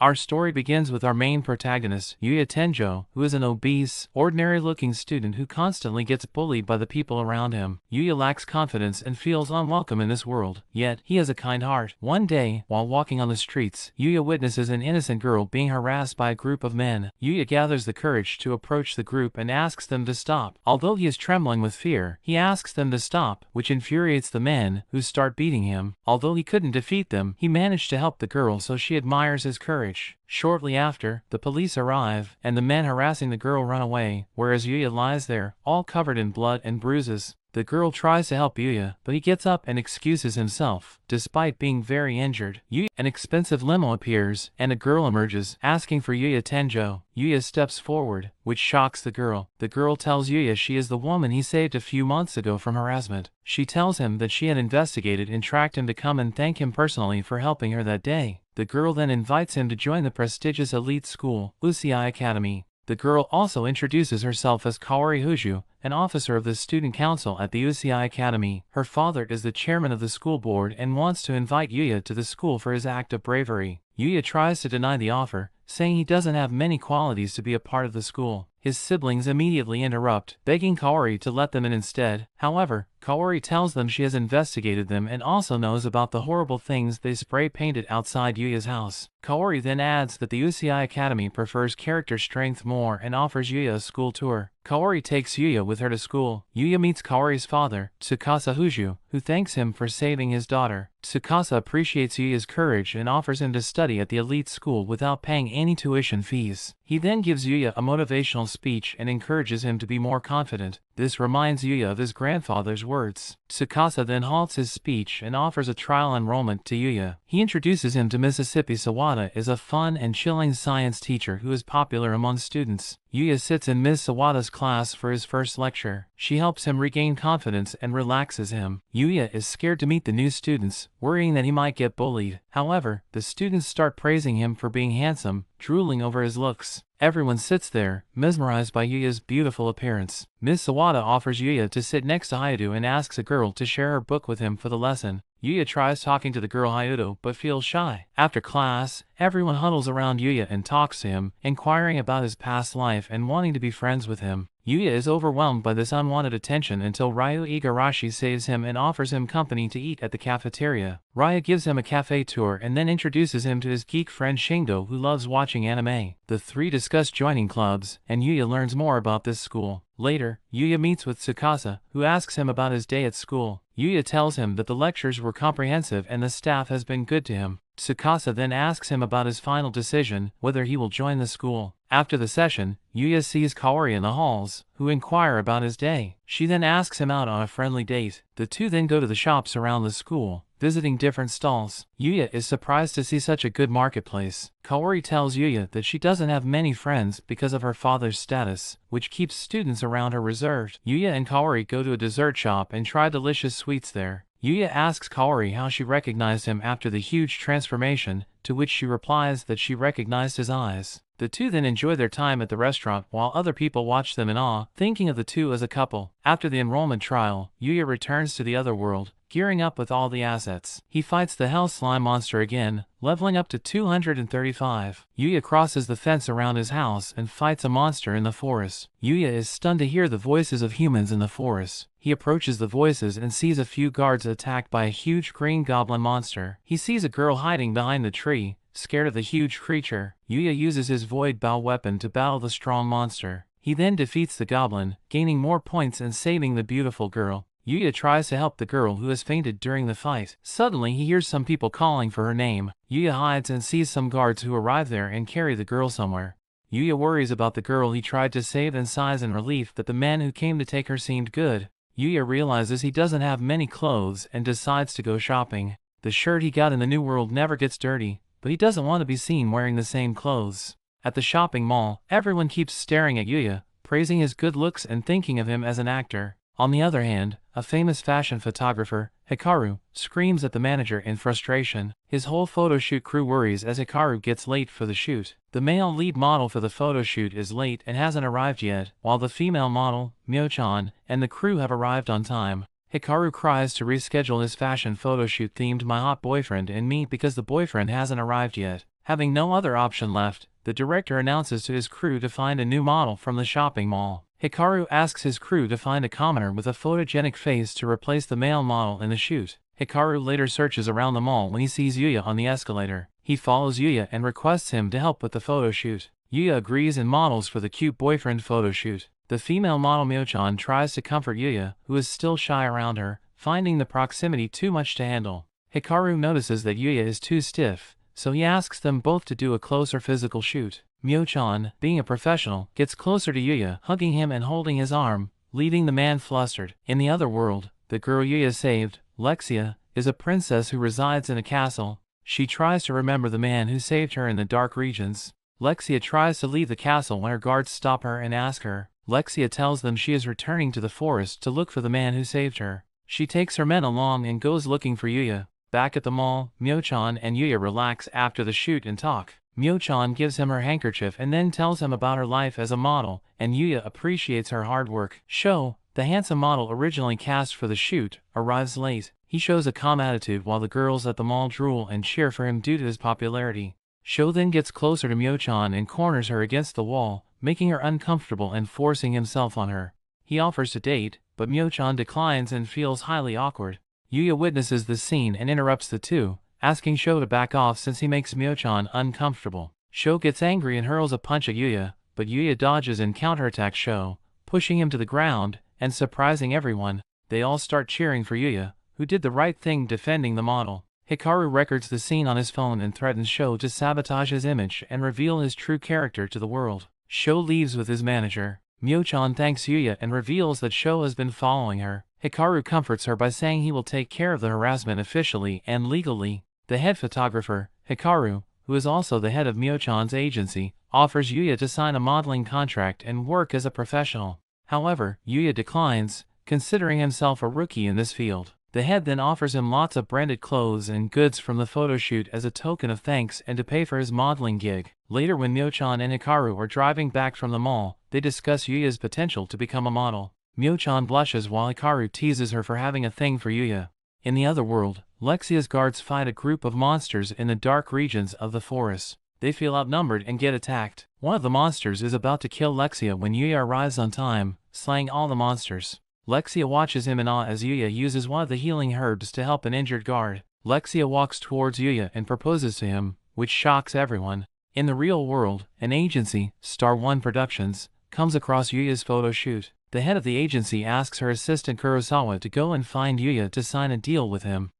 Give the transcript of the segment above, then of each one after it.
Our story begins with our main protagonist, Yuya Tenjo, who is an obese, ordinary-looking student who constantly gets bullied by the people around him. Yuya lacks confidence and feels unwelcome in this world, yet he has a kind heart. One day, while walking on the streets, Yuya witnesses an innocent girl being harassed by a group of men. Yuya gathers the courage to approach the group and asks them to stop. Although he is trembling with fear, he asks them to stop, which infuriates the men, who start beating him. Although he couldn't defeat them, he managed to help the girl, so she admires his courage. Shortly after, the police arrive, and the men harassing the girl run away, whereas Yuya lies there, all covered in blood and bruises. The girl tries to help Yuya, but he gets up and excuses himself, despite being very injured. An expensive limo appears, and a girl emerges, asking for Yuya Tenjo. Yuya steps forward, which shocks the girl. The girl tells Yuya she is the woman he saved a few months ago from harassment. She tells him that she had investigated and tracked him to come and thank him personally for helping her that day. The girl then invites him to join the prestigious elite school, Usui Academy. The girl also introduces herself as Kaori Huju, an officer of the student council at the Usui Academy. Her father is the chairman of the school board and wants to invite Yuya to the school for his act of bravery. Yuya tries to deny the offer, saying he doesn't have many qualities to be a part of the school. His siblings immediately interrupt, begging Kaori to let them in instead. However, Kaori tells them she has investigated them and also knows about the horrible things they spray-painted outside Yuya's house. Kaori then adds that the Usui Academy prefers character strength more and offers Yuya a school tour. Kaori takes Yuya with her to school. Yuya meets Kaori's father, Tsukasa Huju, who thanks him for saving his daughter. Tsukasa appreciates Yuya's courage and offers him to study at the elite school without paying any tuition fees. He then gives Yuya a motivational speech and encourages him to be more confident. This reminds Yuya of his grandfather's words. Tsukasa then halts his speech and offers a trial enrollment to Yuya. He introduces him to Mississippi Sawada as a fun and chilling science teacher who is popular among students. Yuya sits in Ms. Sawada's class for his first lecture. She helps him regain confidence and relaxes him. Yuya is scared to meet the new students, worrying that he might get bullied. However, the students start praising him for being handsome, drooling over his looks. Everyone sits there, mesmerized by Yuya's beautiful appearance. Ms. Sawada offers Yuya to sit next to Hayado and asks a girl to share her book with him for the lesson. Yuya tries talking to the girl Hayado but feels shy. After class, everyone huddles around Yuya and talks to him, inquiring about his past life and wanting to be friends with him. Yuya is overwhelmed by this unwanted attention until Ryu Igarashi saves him and offers him company to eat at the cafeteria. Ryu gives him a cafe tour and then introduces him to his geek friend Shingo, who loves watching anime. The three discuss joining clubs, and Yuya learns more about this school. Later, Yuya meets with Tsukasa, who asks him about his day at school. Yuya tells him that the lectures were comprehensive and the staff has been good to him. Tsukasa then asks him about his final decision, whether he will join the school. After the session, Yuya sees Kaori in the halls, who inquire about his day. She then asks him out on a friendly date. The two then go to the shops around the school, visiting different stalls. Yuya is surprised to see such a good marketplace. Kaori tells Yuya that she doesn't have many friends because of her father's status, which keeps students around her reserved. Yuya and Kaori go to a dessert shop and try delicious sweets there. Yuya asks Kaori how she recognized him after the huge transformation, to which she replies that she recognized his eyes. The two then enjoy their time at the restaurant while other people watch them in awe, thinking of the two as a couple. After the enrollment trial, Yuya returns to the other world, gearing up with all the assets. He fights the Hell Slime monster again, leveling up to 235. Yuya crosses the fence around his house and fights a monster in the forest. Yuya is stunned to hear the voices of humans in the forest. He approaches the voices and sees a few guards attacked by a huge green goblin monster. He sees a girl hiding behind the tree, scared of the huge creature. Yuya uses his void bow weapon to battle the strong monster. He then defeats the goblin, gaining more points and saving the beautiful girl. Yuya tries to help the girl who has fainted during the fight. Suddenly he hears some people calling for her name. Yuya hides and sees some guards who arrive there and carry the girl somewhere. Yuya worries about the girl he tried to save and sighs in relief that the man who came to take her seemed good. Yuya realizes he doesn't have many clothes and decides to go shopping. The shirt he got in the new world never gets dirty, but he doesn't want to be seen wearing the same clothes. At the shopping mall, everyone keeps staring at Yuya, praising his good looks and thinking of him as an actor. On the other hand, a famous fashion photographer, Hikaru, screams at the manager in frustration. His whole photo shoot crew worries as Hikaru gets late for the shoot. The male lead model for the photo shoot is late and hasn't arrived yet, while the female model, Mio-chan, and the crew have arrived on time. Hikaru cries to reschedule his fashion photo shoot themed My Hot Boyfriend and Me because the boyfriend hasn't arrived yet. Having no other option left, the director announces to his crew to find a new model from the shopping mall. Hikaru asks his crew to find a commoner with a photogenic face to replace the male model in the shoot. Hikaru later searches around the mall when he sees Yuya on the escalator. He follows Yuya and requests him to help with the photo shoot. Yuya agrees and models for the cute boyfriend photo shoot. The female model Myo-chan tries to comfort Yuya, who is still shy around her, finding the proximity too much to handle. Hikaru notices that Yuya is too stiff, so he asks them both to do a closer physical shoot. Myo-chan, being a professional, gets closer to Yuya, hugging him and holding his arm, leaving the man flustered. In the other world, the girl Yuya saved, Lexia, is a princess who resides in a castle. She tries to remember the man who saved her in the dark regions. Lexia tries to leave the castle when her guards stop her and ask her. Lexia tells them she is returning to the forest to look for the man who saved her. She takes her men along and goes looking for Yuya. Back at the mall, Myo-chan and Yuya relax after the shoot and talk. Myo-chan gives him her handkerchief and then tells him about her life as a model, and Yuya appreciates her hard work. Sho, the handsome model originally cast for the shoot, arrives late. He shows a calm attitude while the girls at the mall drool and cheer for him due to his popularity. Sho then gets closer to Myo-chan and corners her against the wall, making her uncomfortable and forcing himself on her. He offers to date, but Myo-chan declines and feels highly awkward. Yuya witnesses this scene and interrupts the two, asking Sho to back off since he makes Myo-chan uncomfortable. Sho gets angry and hurls a punch at Yuya, but Yuya dodges and counterattacks Sho, pushing him to the ground and surprising everyone. They all start cheering for Yuya, who did the right thing defending the model. Hikaru records the scene on his phone and threatens Sho to sabotage his image and reveal his true character to the world. Sho leaves with his manager. Myo-chan thanks Yuya and reveals that Sho has been following her. Hikaru comforts her by saying he will take care of the harassment officially and legally. The head photographer, Hikaru, who is also the head of Myo-chan's agency, offers Yuya to sign a modeling contract and work as a professional. However, Yuya declines, considering himself a rookie in this field. The head then offers him lots of branded clothes and goods from the photo shoot as a token of thanks and to pay for his modeling gig. Later, when Myo-chan and Hikaru are driving back from the mall, they discuss Yuya's potential to become a model. Myo-chan blushes while Hikaru teases her for having a thing for Yuya. In the other world, Lexia's guards fight a group of monsters in the dark regions of the forest. They feel outnumbered and get attacked. One of the monsters is about to kill Lexia when Yuya arrives on time, slaying all the monsters. Lexia watches him in awe as Yuya uses one of the healing herbs to help an injured guard. Lexia walks towards Yuya and proposes to him, which shocks everyone. In the real world, an agency, Star One Productions, comes across Yuya's photo shoot. The head of the agency asks her assistant Kurosawa to go and find Yuya to sign a deal with him.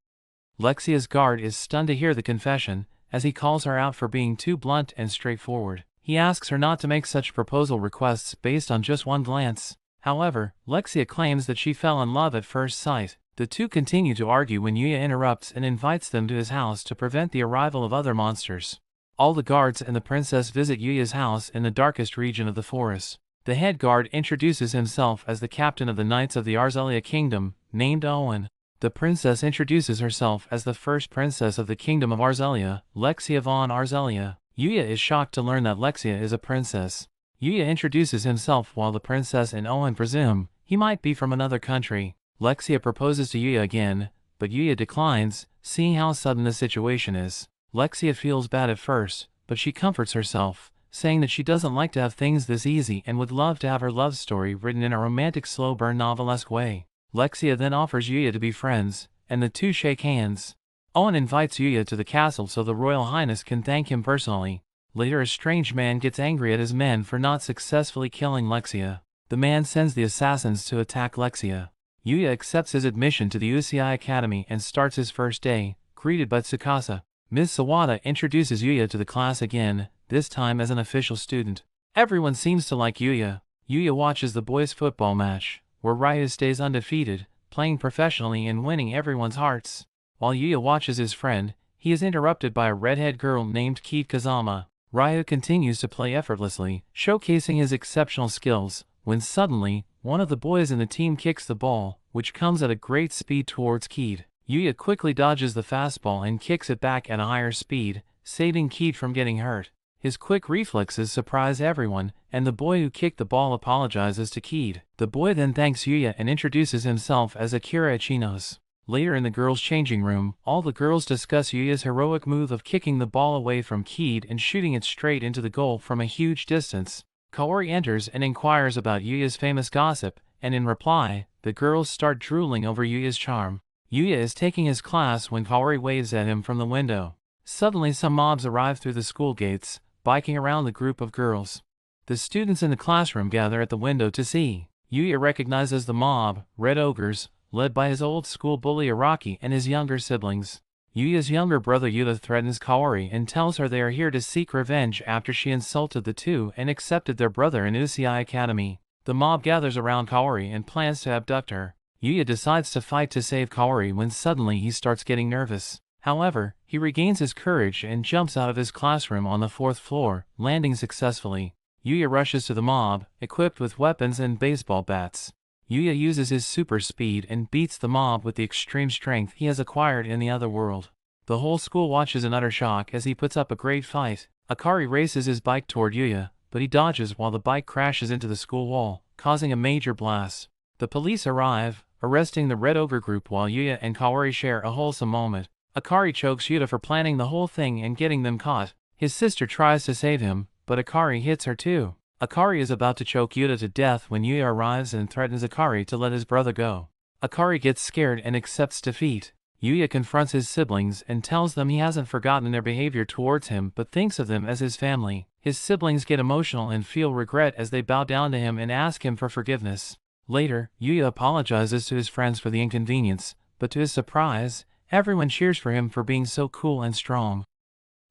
Lexia's guard is stunned to hear the confession, as he calls her out for being too blunt and straightforward. He asks her not to make such proposal requests based on just one glance. However, Lexia claims that she fell in love at first sight. The two continue to argue when Yuya interrupts and invites them to his house to prevent the arrival of other monsters. All the guards and the princess visit Yuya's house in the darkest region of the forest. The head guard introduces himself as the captain of the Knights of the Arzelia Kingdom, named Owen. The princess introduces herself as the first princess of the Kingdom of Arzelia, Lexia von Arzelia. Yuya is shocked to learn that Lexia is a princess. Yuya introduces himself while the princess and Owen presume he might be from another country. Lexia proposes to Yuya again, but Yuya declines, seeing how sudden the situation is. Lexia feels bad at first, but she comforts herself, saying that she doesn't like to have things this easy and would love to have her love story written in a romantic slow burn novelesque way. Lexia then offers Yuya to be friends, and the two shake hands. Owen invites Yuya to the castle so the Royal Highness can thank him personally. Later, a strange man gets angry at his men for not successfully killing Lexia. The man sends the assassins to attack Lexia. Yuya accepts his admission to the UCI Academy and starts his first day, greeted by Tsukasa. Ms. Sawada introduces Yuya to the class again, this time as an official student. Everyone seems to like Yuya. Yuya watches the boys' football match, where Ryu stays undefeated, playing professionally and winning everyone's hearts. While Yuya watches his friend, he is interrupted by a redhead girl named Kid Kazama. Ryu continues to play effortlessly, showcasing his exceptional skills, when suddenly, one of the boys in the team kicks the ball, which comes at a great speed towards Kid. Yuya quickly dodges the fastball and kicks it back at a higher speed, saving Kid from getting hurt. His quick reflexes surprise everyone, and the boy who kicked the ball apologizes to Kid. The boy then thanks Yuya and introduces himself as Akira Ichinos. Later in the girls' changing room, all the girls discuss Yuya's heroic move of kicking the ball away from Keed and shooting it straight into the goal from a huge distance. Kaori enters and inquires about Yuya's famous gossip, and in reply, the girls start drooling over Yuya's charm. Yuya is taking his class when Kaori waves at him from the window. Suddenly some mobs arrive through the school gates, biking around the group of girls. The students in the classroom gather at the window to see. Yuya recognizes the mob, Red Ogres, led by his old school bully Araki and his younger siblings. Yuya's younger brother Yuta threatens Kaori and tells her they are here to seek revenge after she insulted the two and accepted their brother in Usui Academy. The mob gathers around Kaori and plans to abduct her. Yuya decides to fight to save Kaori when suddenly he starts getting nervous. However, he regains his courage and jumps out of his classroom on the 4th floor, landing successfully. Yuya rushes to the mob, equipped with weapons and baseball bats. Yuya uses his super speed and beats the mob with the extreme strength he has acquired in the other world. The whole school watches in utter shock as he puts up a great fight. Akari races his bike toward Yuya, but he dodges while the bike crashes into the school wall, causing a major blast. The police arrive, arresting the Red Ogre group while Yuya and Kaori share a wholesome moment. Akari chokes Yuta for planning the whole thing and getting them caught. His sister tries to save him, but Akari hits her too. Akari is about to choke Yuta to death when Yuya arrives and threatens Akari to let his brother go. Akari gets scared and accepts defeat. Yuya confronts his siblings and tells them he hasn't forgotten their behavior towards him but thinks of them as his family. His siblings get emotional and feel regret as they bow down to him and ask him for forgiveness. Later, Yuya apologizes to his friends for the inconvenience, but to his surprise, everyone cheers for him for being so cool and strong.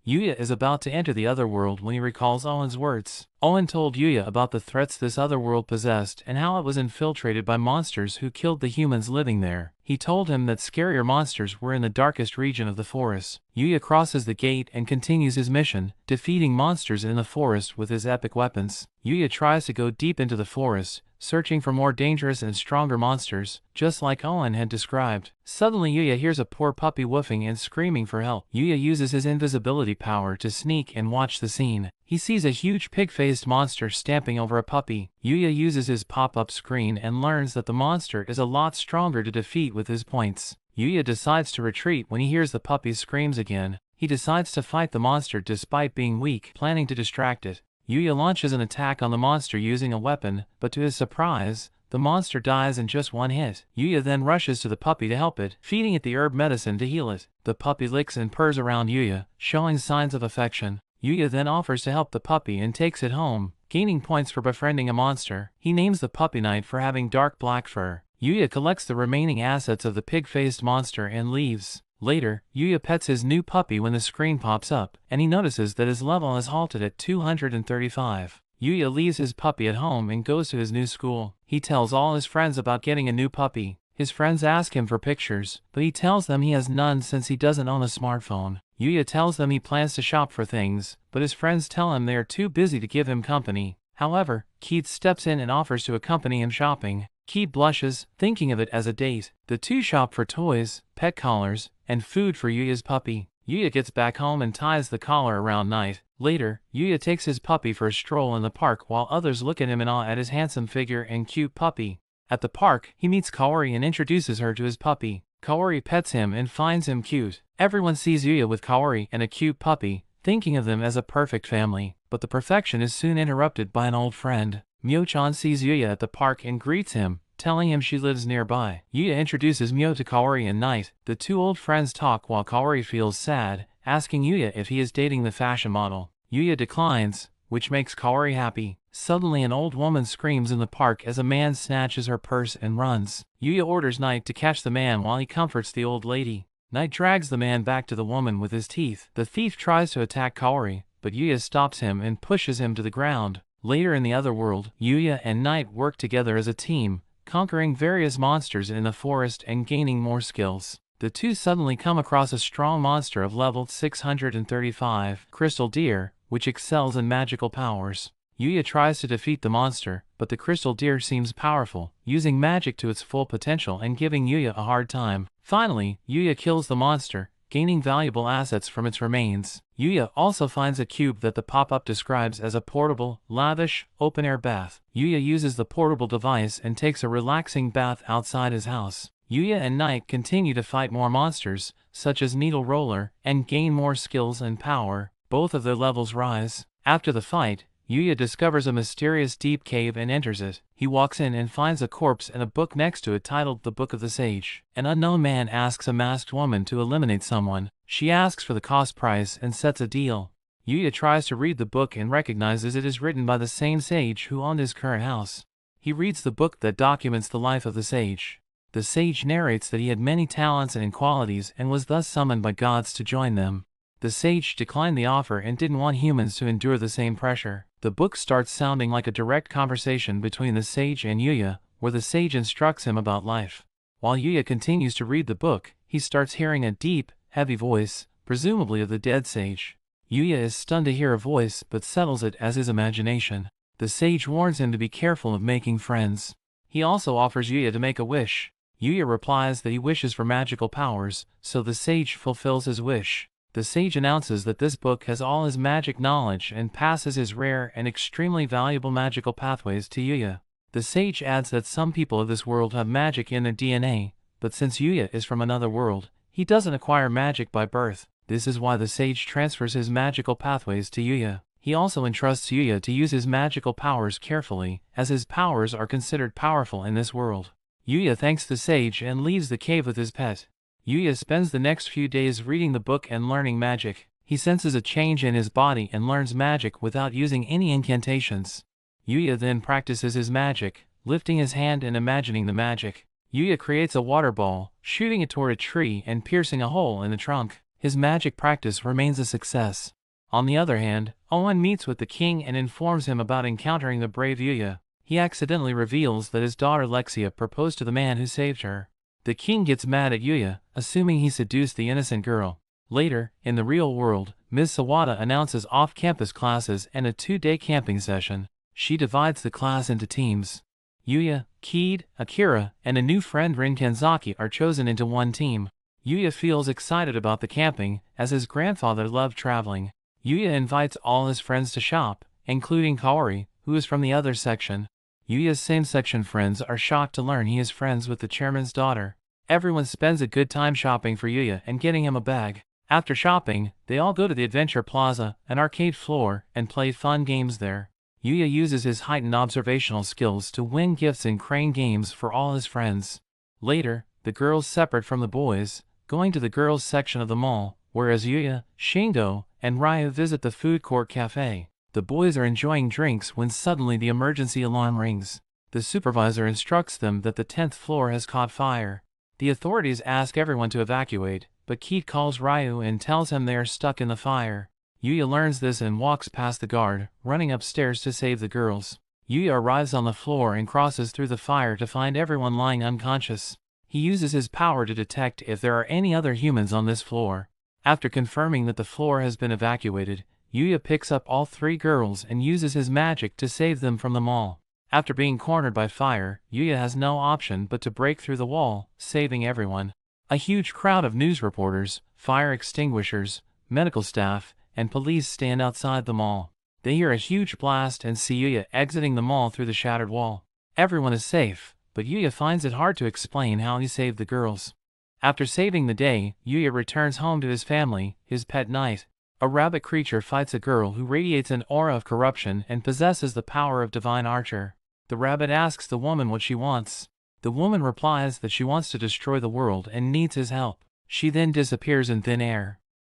Yuya is about to enter the other world when he recalls Owen's words. Owen told Yuya about the threats this other world possessed and how it was infiltrated by monsters who killed the humans living there. He told him that scarier monsters were in the darkest region of the forest. Yuya crosses the gate and continues his mission, defeating monsters in the forest with his epic weapons. Yuya tries to go deep into the forest, searching for more dangerous and stronger monsters, just like Owen had described. Suddenly Yuya hears a poor puppy woofing and screaming for help. Yuya uses his invisibility power to sneak and watch the scene. He sees a huge pig-faced monster stamping over a puppy. Yuya uses his pop-up screen and learns that the monster is a lot stronger to defeat with his points. Yuya decides to retreat when he hears the puppy's screams again. He decides to fight the monster despite being weak, planning to distract it. Yuya launches an attack on the monster using a weapon, but to his surprise, the monster dies in just one hit. Yuya then rushes to the puppy to help it, feeding it the herb medicine to heal it. The puppy licks and purrs around Yuya, showing signs of affection. Yuya then offers to help the puppy and takes it home, gaining points for befriending a monster. He names the puppy Knight for having dark black fur. Yuya collects the remaining assets of the pig-faced monster and leaves. Later, Yuya pets his new puppy when the screen pops up, and he notices that his level has halted at 235. Yuya leaves his puppy at home and goes to his new school. He tells all his friends about getting a new puppy. His friends ask him for pictures, but he tells them he has none since he doesn't own a smartphone. Yuya tells them he plans to shop for things, but his friends tell him they are too busy to give him company. However, Keith steps in and offers to accompany him shopping. Keith blushes, thinking of it as a date. The two shop for toys, pet collars, and food for Yuya's puppy. Yuya gets back home and ties the collar around Knight. Later, Yuya takes his puppy for a stroll in the park while others look at him in awe at his handsome figure and cute puppy. At the park, he meets Kaori and introduces her to his puppy. Kaori pets him and finds him cute. Everyone sees Yuya with Kaori and a cute puppy, thinking of them as a perfect family. But the perfection is soon interrupted by an old friend. Mio-chan sees Yuya at the park and greets him, telling him she lives nearby. Yuya introduces Mio to Kaori and Knight. The two old friends talk while Kaori feels sad, asking Yuya if he is dating the fashion model. Yuya declines, which makes Kaori happy. Suddenly an old woman screams in the park as a man snatches her purse and runs. Yuya orders Knight to catch the man while he comforts the old lady. Knight drags the man back to the woman with his teeth. The thief tries to attack Kaori, but Yuya stops him and pushes him to the ground. Later in the other world, Yuya and Knight work together as a team, conquering various monsters in the forest and gaining more skills. The two suddenly come across a strong monster of level 635, Crystal Deer, which excels in magical powers. Yuya tries to defeat the monster, but the crystal deer seems powerful, using magic to its full potential and giving Yuya a hard time. Finally, Yuya kills the monster, gaining valuable assets from its remains. Yuya also finds a cube that the pop-up describes as a portable, lavish, open-air bath. Yuya uses the portable device and takes a relaxing bath outside his house. Yuya and Knight continue to fight more monsters, such as Needle Roller, and gain more skills and power. Both of their levels rise. After the fight, Yuya discovers a mysterious deep cave and enters it. He walks in and finds a corpse and a book next to it titled The Book of the Sage. An unknown man asks a masked woman to eliminate someone. She asks for the cost price and sets a deal. Yuya tries to read the book and recognizes it is written by the same sage who owned his current house. He reads the book that documents the life of the sage. The sage narrates that he had many talents and qualities and was thus summoned by gods to join them. The sage declined the offer and didn't want humans to endure the same pressure. The book starts sounding like a direct conversation between the sage and Yuya, where the sage instructs him about life. While Yuya continues to read the book, he starts hearing a deep, heavy voice, presumably of the dead sage. Yuya is stunned to hear a voice but settles it as his imagination. The sage warns him to be careful of making friends. He also offers Yuya to make a wish. Yuya replies that he wishes for magical powers, so the sage fulfills his wish. The sage announces that this book has all his magic knowledge and passes his rare and extremely valuable magical pathways to Yuya. The sage adds that some people of this world have magic in their DNA, but since Yuya is from another world, he doesn't acquire magic by birth. This is why the sage transfers his magical pathways to Yuya. He also entrusts Yuya to use his magical powers carefully, as his powers are considered powerful in this world. Yuya thanks the sage and leaves the cave with his pet. Yuya spends the next few days reading the book and learning magic. He senses a change in his body and learns magic without using any incantations. Yuya then practices his magic, lifting his hand and imagining the magic. Yuya creates a water ball, shooting it toward a tree and piercing a hole in the trunk. His magic practice remains a success. On the other hand, Owen meets with the king and informs him about encountering the brave Yuya. He accidentally reveals that his daughter Lexia proposed to the man who saved her. The king gets mad at Yuya, assuming he seduced the innocent girl. Later, in the real world, Ms. Sawada announces off-campus classes and a 2-day camping session. She divides the class into teams. Yuya, Keed, Akira, and a new friend Rin Kenzaki are chosen into one team. Yuya feels excited about the camping, as his grandfather loved traveling. Yuya invites all his friends to shop, including Kaori, who is from the other section. Yuya's same-section friends are shocked to learn he is friends with the chairman's daughter. Everyone spends a good time shopping for Yuya and getting him a bag. After shopping, they all go to the Adventure Plaza, an arcade floor, and play fun games there. Yuya uses his heightened observational skills to win gifts in crane games for all his friends. Later, the girls separate from the boys, going to the girls' section of the mall, whereas Yuya, Shingo, and Ryu visit the food court cafe. The boys are enjoying drinks when suddenly the emergency alarm rings. The supervisor instructs them that the 10th floor has caught fire. The authorities ask everyone to evacuate, but Keith calls Ryu and tells him they are stuck in the fire. Yuya learns this and walks past the guard, running upstairs to save the girls. Yuya arrives on the floor and crosses through the fire to find everyone lying unconscious. He uses his power to detect if there are any other humans on this floor. After confirming that the floor has been evacuated, Yuya picks up all 3 girls and uses his magic to save them from the mall. After being cornered by fire, Yuya has no option but to break through the wall, saving everyone. A huge crowd of news reporters, fire extinguishers, medical staff, and police stand outside the mall. They hear a huge blast and see Yuya exiting the mall through the shattered wall. Everyone is safe, but Yuya finds it hard to explain how he saved the girls. After saving the day, Yuya returns home to his family, his pet Knight. A rabbit creature fights a girl who radiates an aura of corruption and possesses the power of divine archer. The rabbit asks the woman what she wants. The woman replies that she wants to destroy the world and needs his help. She then disappears in thin air.